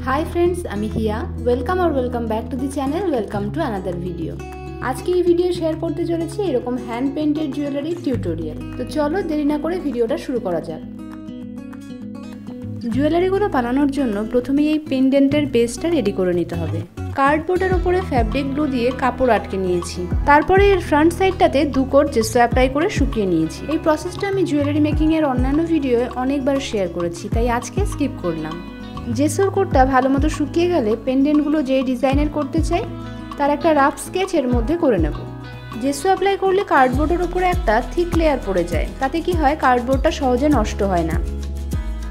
High friends आमी हिया welcome और welcome back to the channel welcome to another video. आज के भिडियो शेयर करते चलेছি এরকম হ্যান্ড পেইন্টেড জুয়েলারি টিউটোরিয়াল। তো চলো দেরি না করে ভিডিওটা শুরু করা যাক। জুয়েলারিগুলো বানানোর জন্য প্রথমেই এই পেন্ডেন্টের বেসটা রেডি করে নিতে হবে। কার্ডবোর্ডের উপরে ফ্যাব্রিক গ্লু দিয়ে কাপড় আটকে নিয়েছি। তারপরে এর ফ্রন্ট সাইডটাতে 2 কোট জেসো অ্যাপ্লাই করে শুকিয়ে নিয়েছি। এই প্রসেসটা আমি জুয়েলারি মেকিং এর অন্যান্য ভিডিওয়ে অনেকবার শেয়ার করেছি, তাই আজকে স্কিপ করলাম। জেসোর কোটটা ভালোমতো শুকিয়ে গেলে পেন্ডেন্টগুলো যে ডিজাইনের করতে চাই তার একটা রাফ স্কেচ এর মধ্যে করে নেব। জেসো অ্যাপ্লাই করলে কার্ডবোর্ডের উপরে একটা থিক লেয়ার পড়ে যায়, তাতে কি হয় কার্ডবোর্ডটা সহজে নষ্ট হয় না।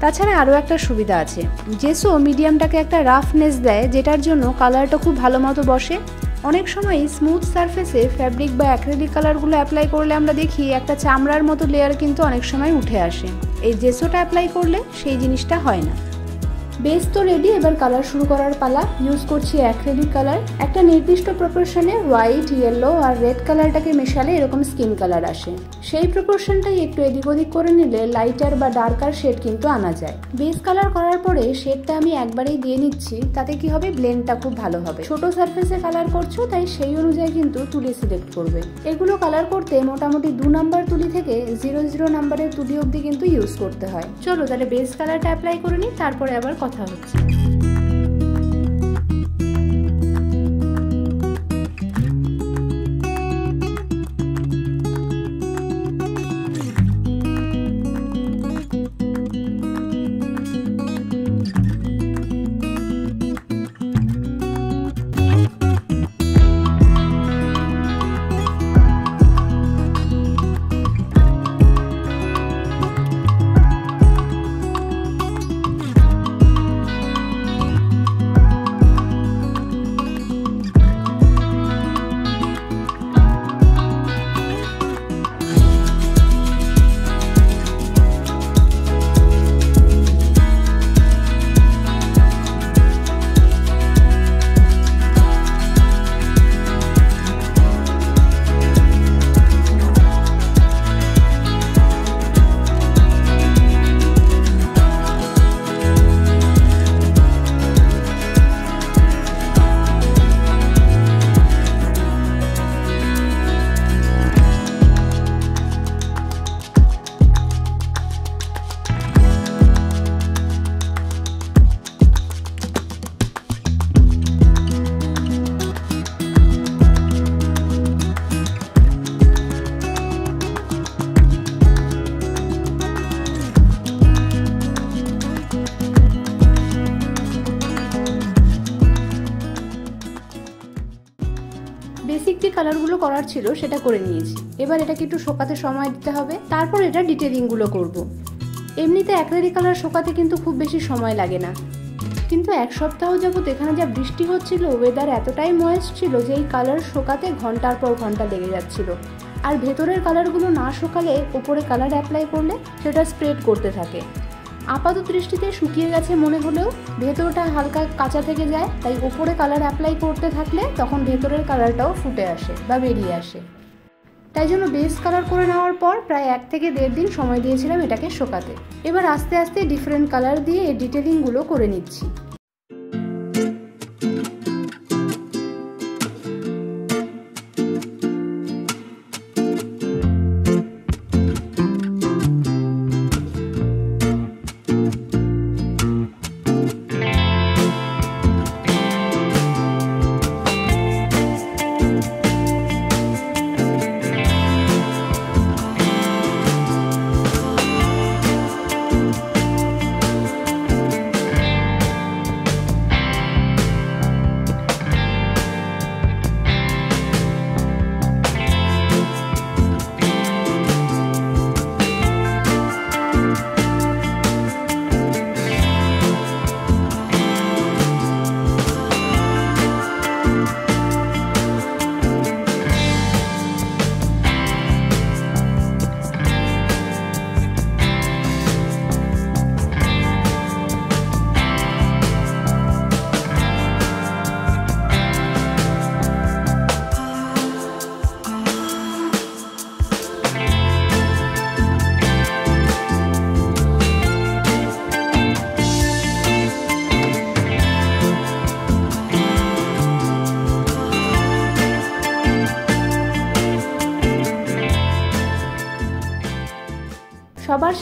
তাছাড়া আরও একটা সুবিধা আছে, জেসো মিডিয়ামটাকে একটা রাফনেস দেয়, যেটার জন্য কালারটা খুব ভালো মতো বসে। অনেক সময় স্মুথ সারফেসে ফ্যাব্রিক বা অ্যাক্রিলিক কালারগুলো অ্যাপ্লাই করলে আমরা দেখি একটা চামড়ার মতো লেয়ার কিন্তু অনেক সময় উঠে আসে। এই জেসোটা অ্যাপ্লাই করলে সেই জিনিসটা হয় না। বেস তো রেডি, এবার কালার শুরু করার পালা। ইউজ করছি অ্যাক্রিলিক কালার। একটা নির্দিষ্ট প্রপোর্শনে হোয়াইট, ইয়েলো আর রেড কালারটাকে মেশালে এরকম স্কিন কালার আসে। সেই প্রপোর্শনটাই একটু এদিক ওদিক করে নিলে লাইটার বা ডার্কার শেড কিন্তু আনা যায়। বেস কালার করার পরে শেডটা আমি একবারেই দিয়ে নিচ্ছি, তাতে কি হবে ব্লেন্ডটা খুব ভালো হবে। ছোট সারফেসে কালার করছো তাই সেই অনুযায়ী কিন্তু তুলি সিলেক্ট করবে। এগুলো কালার করতে মোটামুটি 2 নাম্বার তুলি থেকে 00 নাম্বারের তুলি অবধি কিন্তু ইউজ করতে হয়। চলো তাহলে বেস কালারটা অ্যাপ্লাই করে নিই, তারপরে আবার কথা হচ্ছে। বেসিক যে কালারগুলো করার ছিল সেটা করে নিয়েছি। এবার এটাকে একটু শুকাতে সময় দিতে হবে, তারপর এটা ডিটেলিংগুলো করব। এমনিতে অ্যাক্রিলিক কালার শুকাতে কিন্তু খুব বেশি সময় লাগে না, কিন্তু এক সপ্তাহ যাবত এখানে যা বৃষ্টি হচ্ছিল, ওয়েদার এতটাই ময়েস্ট ছিল যে এই কালার শুকাতে ঘন্টার পর ঘন্টা লেগে যাচ্ছিল। আর ভেতরের কালারগুলো না শুকালে উপরে কালার অ্যাপ্লাই করলে সেটা স্প্রেড করতে থাকে। আপাত দৃষ্টিতে শুকিয়ে গেছে মনে হলেও ভেতরটা হালকা কাঁচা থেকে যায়, তাই উপরে কালার অ্যাপ্লাই করতে থাকলে তখন ভেতরের কালারটাও ফুটে আসে বা বেরিয়ে আসে। তাই জন্য বেস কালার করে নেওয়ার পর প্রায় 1 থেকে 1.5 দিন সময় দিয়েছিলাম এটাকে শুকাতে। এবার আস্তে আস্তে ডিফারেন্ট কালার দিয়ে এই ডিটেলিংগুলো করে নিচ্ছি।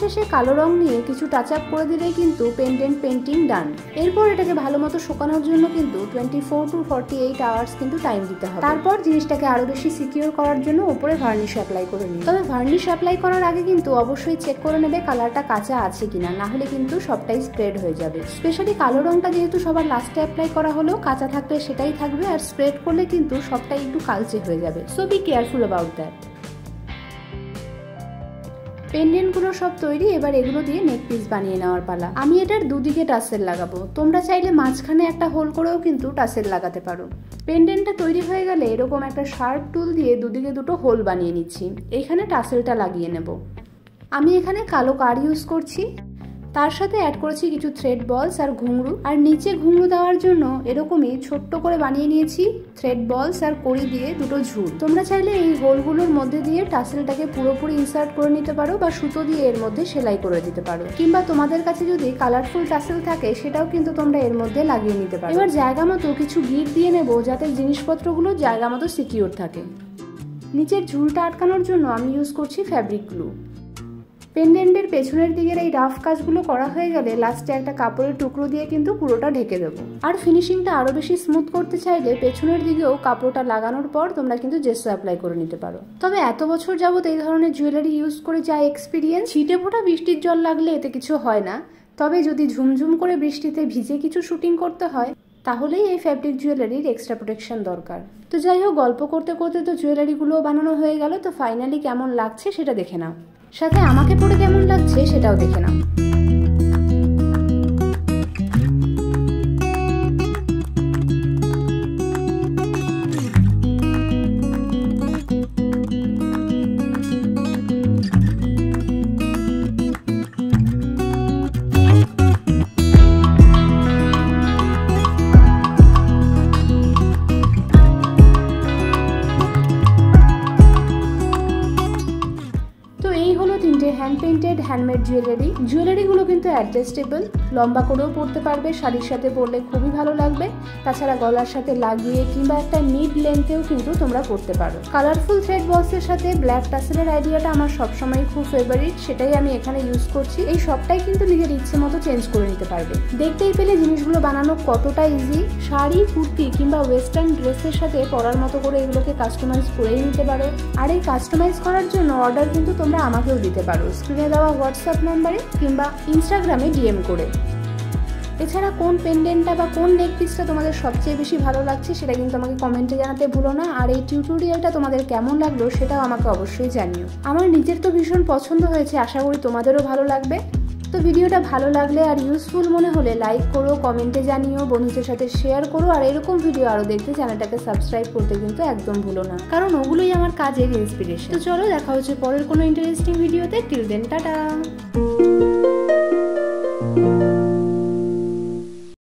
শেষে কালো রং নিয়ে কিছু টাচ আপ করে দিলেই কিন্তু পেন্ডেন্ট পেন্টিং ডান। এরপর এটাকে ভালো মতো শুকানোর জন্য কিন্তু 24 to 48 আওয়ার্স কিন্তু টাইম দিতে হবে। তারপর জিনিসটাকে আরো বেশি সিকিউর করার জন্য উপরে ভার্নিশ অ্যাপ্লাই করে নিই। তবে ভার্নিশ অ্যাপ্লাই করার আগে কিন্তু অবশ্যই চেক করে নেবে কালারটা কাঁচা আছে কিনা, না হলে কিন্তু সবটাই স্প্রেড হয়ে যাবে। স্পেশালি কালো রংটা যেহেতু সবার লাস্টে অ্যাপ্লাই করা হলেও কাঁচা থাকলে সেটাই থাকবে, আর স্প্রেড করলে কিন্তু সবটাই একটু কালচে হয়ে যাবে। So be careful about that. পেন্ডেন্টগুলো সব তৈরি, এবার এগুলো দিয়ে নেক পিস বানিয়ে নেওয়ার পালা। আমি এটার দুদিকে টাসেল লাগাবো, তোমরা চাইলে মাঝখানে একটা হোল করেও কিন্তু টাসেল লাগাতে পারো। পেন্ডেন্টটা তৈরি হয়ে গেলে এরকম একটা শার্প টুল দিয়ে দুদিকে দুটো হোল বানিয়ে নিচ্ছি। এইখানে টাসেলটা লাগিয়ে নেব। আমি এখানে কালো কার ইউজ করছি, তার সাথে অ্যাড করেছি কিছু থ্রেড বলস আর ঘুঙরু, আর নিচে ঘুঙরু দেওয়ার জন্য এরকমই ছোট্ট করে বানিয়ে নিয়েছি থ্রেড বলস আর কড়ি দিয়ে দুটো ঝুল। তোমরা চাইলে এই হোলগুলোর মধ্যে দিয়ে টাসেলটাকে পুরোপুরি ইনসার্ট করে নিতে পারো বা সুতো দিয়ে এর মধ্যে সেলাই করে দিতে পারো, কিংবা তোমাদের কাছে যদি কালারফুল টাসেল থাকে সেটাও কিন্তু তোমরা এর মধ্যে লাগিয়ে নিতে পারো। এবার জায়গা মতো কিছু গিট দিয়ে নেব যাতে জিনিসপত্রগুলো জায়গা মতো সিকিউর থাকে। নিচের ঝুলটা আটকানোর জন্য আমি ইউজ করছি ফ্যাব্রিক গ্লু। পেন্ডেন্টের পেছনের দিকের এই রাফ কাজগুলো করা হয়ে গেলে লাস্টে একটা কাপড়ের টুকরো দিয়ে কিন্তু পুরোটা ঢেকে দেবো। আর ফিনিশিংটা আরো বেশি স্মুথ করতে চাইলে পেছনের দিকেও কাপড়টা লাগানোর পর তোমরা কিন্তু জেসো অ্যাপ্লাই করে নিতে পারো। তবে এত বছর যাবত এই ধরনের জুয়েলারি ইউজ করে যা এক্সপিরিয়েন্স, ছিটে ফোটা বৃষ্টির জল লাগলে এতে কিছু হয় না। তবে যদি ঝুমঝুম করে বৃষ্টিতে ভিজে কিছু শুটিং করতে হয় তাহলেই এই ফ্যাব্রিক জুয়েলারির এক্সট্রা প্রোটেকশন দরকার। তো যাই হোক, গল্প করতে করতে তো জুয়েলারিগুলোও বানানো হয়ে গেল। তো ফাইনালি কেমন লাগছে সেটা দেখে নাও, সাথে আমাকে পরে কেমন লাগছে সেটাও দেখে নাও। হ্যান্ড পেইন্টেড হ্যান্ডমেড জুয়েলারিগুলো কিন্তু অ্যাডজাস্টেবল, লম্বা করেও পরতে পারবে, শাড়ির সাথে পরলে খুবই ভালো লাগবে। তাছাড়া গলার সাথে লাগিয়ে কিংবা একটা মিড লেন্থেও কিন্তু তোমরা পরতে পারো। কালারফুল থ্রেড বলসের সাথে ব্ল্যাক টাসেলের আইডিয়াটা আমার সবসময় খুব ফেভারিট, সেটাই আমি এখানে ইউজ করছি। এই সবটাই কিন্তু নিজের ইচ্ছে মতো চেঞ্জ করে নিতে পারবে। দেখতেই পেলে জিনিসগুলো বানানো কতটা ইজি। শাড়ি, কুর্তি কিংবা ওয়েস্টার্ন ড্রেসের সাথে পরার মতো করে এগুলোকে কাস্টমাইজ করেই নিতে পারো। আর এই কাস্টমাইজ করার জন্য অর্ডার কিন্তু তোমরা আমাকেও দিতে পারো স্ক্রিনে দেওয়া হোয়াটসঅ্যাপ নাম্বারে কিংবা ইনস্টাগ্রামে ডিএম করে। এছাড়া কোন পেন্ডেন্টটা বা কোন নেক পিসটা তোমাদের সবচেয়ে বেশি ভালো লাগছে সেটা কিন্তু আমাকে কমেন্টে জানাতে ভুলো না। আর এই টিউটোরিয়ালটা তোমাদের কেমন লাগলো সেটাও আমাকে অবশ্যই জানিও। আমার নিজের তো ভীষণ পছন্দ হয়েছে, আশা করি তোমাদেরও ভালো লাগবে। তো ভিডিওটা ভালো লাগলে আর ইউজফুল মনে হলে লাইক করো, কমেন্টে জানিও, বন্ধুদের সাথে শেয়ার করো। আর এরকম ভিডিও আরও দেখতে চ্যানেলটাকে সাবস্ক্রাইব করতে কিন্তু একদম ভুলো না, কারণ ওগুলোই আমার কাজের ইন্সপিরেশন। তো চলো, দেখা হচ্ছে পরের কোনো ইন্টারেস্টিং ভিডিওতে। Till then, tata.